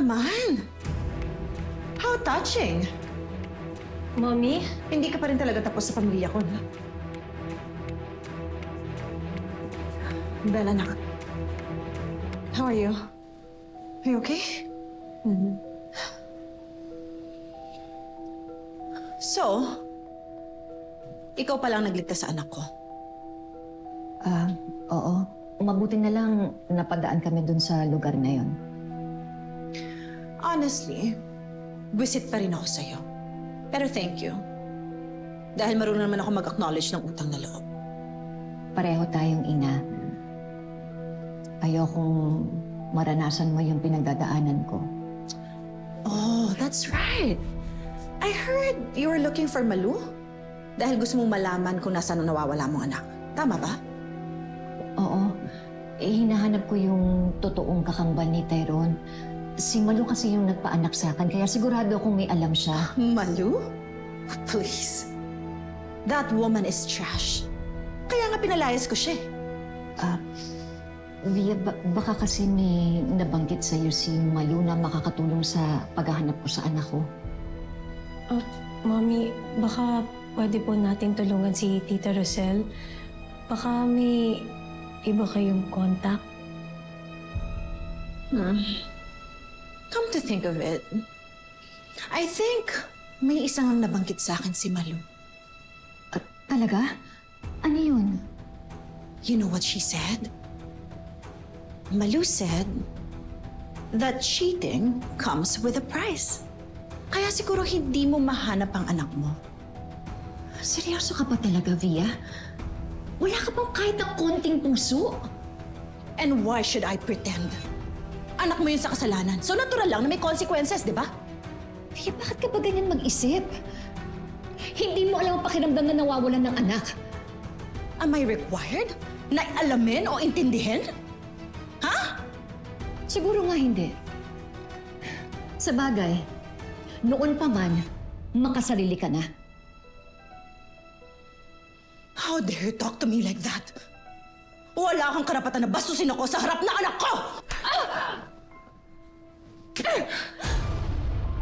naman! How touching! Mommy? Hindi ka pa rin talaga tapos sa pamilya ko, no? Bella, anak. How are you? Are you okay? So, ikaw palang nagligtas sa anak ko. Oo. Mabuti na lang napadaan kami dun sa lugar na yon. Honestly, visit pa rin ako sa'yo. Pero thank you. Dahil marunong naman ako mag-acknowledge ng utang na loob. Pareho tayong ina. Ayokong maranasan mo yung pinagdadaanan ko. Oh, that's right. I heard you were looking for Malu? Dahil gusto mong malaman kung nasaan ang nawawala mong anak. Tama ba? Oo. Hinahanap ko yung totoong kakambal ni Tyrone. Si Malu kasi yung nagpaanak sa akin, kaya sigurado akong may alam siya. Malu? Please. That woman is trash. Kaya nga pinalayas ko siya. Via, baka kasi may nabanggit sa'yo si Malu na makakatulong sa paghahanap ko sa anak ko. Mommy, baka pwede po natin tulungan si Tita Rosel. Baka may iba kayong contact. Come to think of it, I think may isang nabanggit sa akin si Malu. Talaga? Ano yun? You know what she said? Malu said that cheating comes with a price. Kaya siguro hindi mo mahanap ang anak mo. Seryoso ka pa talaga, Via? Wala ka bang kahit na konting puso? And why should I pretend? Anak mo yun sa kasalanan. So natural lang na may consequences, di ba? Via, bakit ka ba ganyan mag-isip? Hindi mo alam ang pakiramdam na nawawalan ng anak. Am I required na alamin o intindihin? Ha? Siguro nga hindi. Sa bagay, noon pa man, makasarili ka na. How dare you talk to me like that? Wala kang karapatan na bastusin ako sa harap ng anak ko!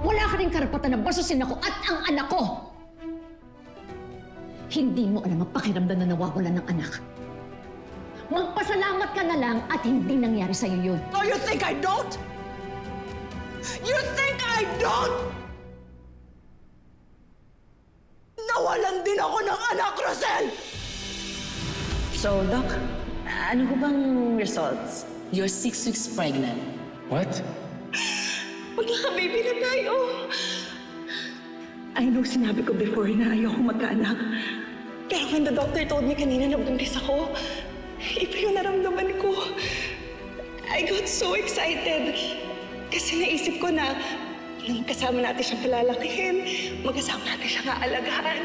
Wala ka rin karapatan na basusin ako at ang anak ko! Hindi mo alam ang pakiramdam na nawawalan ng anak. Magpasalamat ka na lang at hindi nangyari sa'yo yun. Oh, you think I don't? You think I don't? Nawalan din ako ng anak, Rosel! So, Doc, ano ko bang results? You're 6 weeks pregnant. What? Magkaka-baby na tayo. I know sinabi ko before na ayoko magkaanak. Pero when the doctor told me kanina na buntis ako, iba yung naramdaman ko. I got so excited. Kasi naisip ko na magkasama natin siyang palalakihin, magkasama natin siyang aalagaan,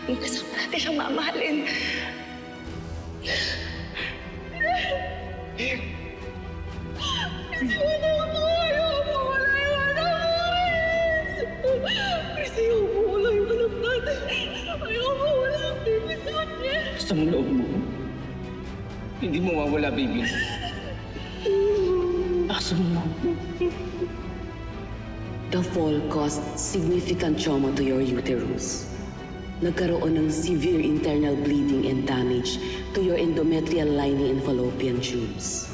magkasama natin siyang mamahalin. Iwan ako! Ayoko! Wala yung anak ko! Chris, ayoko! Wala yung anak natin! Ayoko! Wala yung baby natin! Gusto mo loob mo? Hindi mo mawala, baby. Gusto mo lang. The fall caused significant trauma to your uterus. Nagkaroon ng severe internal bleeding and damage to your endometrial lining and fallopian tubes.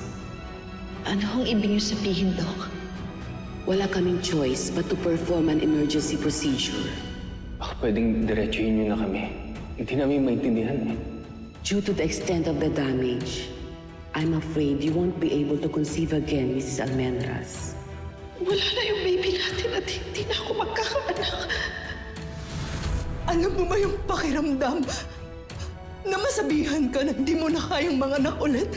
Ano ang ibig niyo sabihin, Doc? Wala kaming choice but to perform an emergency procedure. Baka pwedeng diretsuhin niyo na kami. Hindi namin maintindihan eh. Due to the extent of the damage, I'm afraid you won't be able to conceive again, Mrs. Almendras. Wala na yung baby natin at hindi na ako magkakaanak. Alam mo ba yung pakiramdam na masabihan ka na hindi mo na kayang manganak ulit?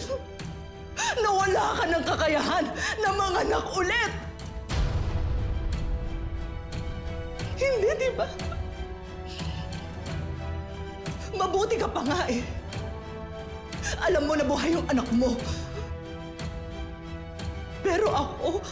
Na wala ka ng kakayahan na manganak ulit? Hindi, di ba? Mabuti ka pa nga eh. Alam mo na buhay yung anak mo. Pero ako,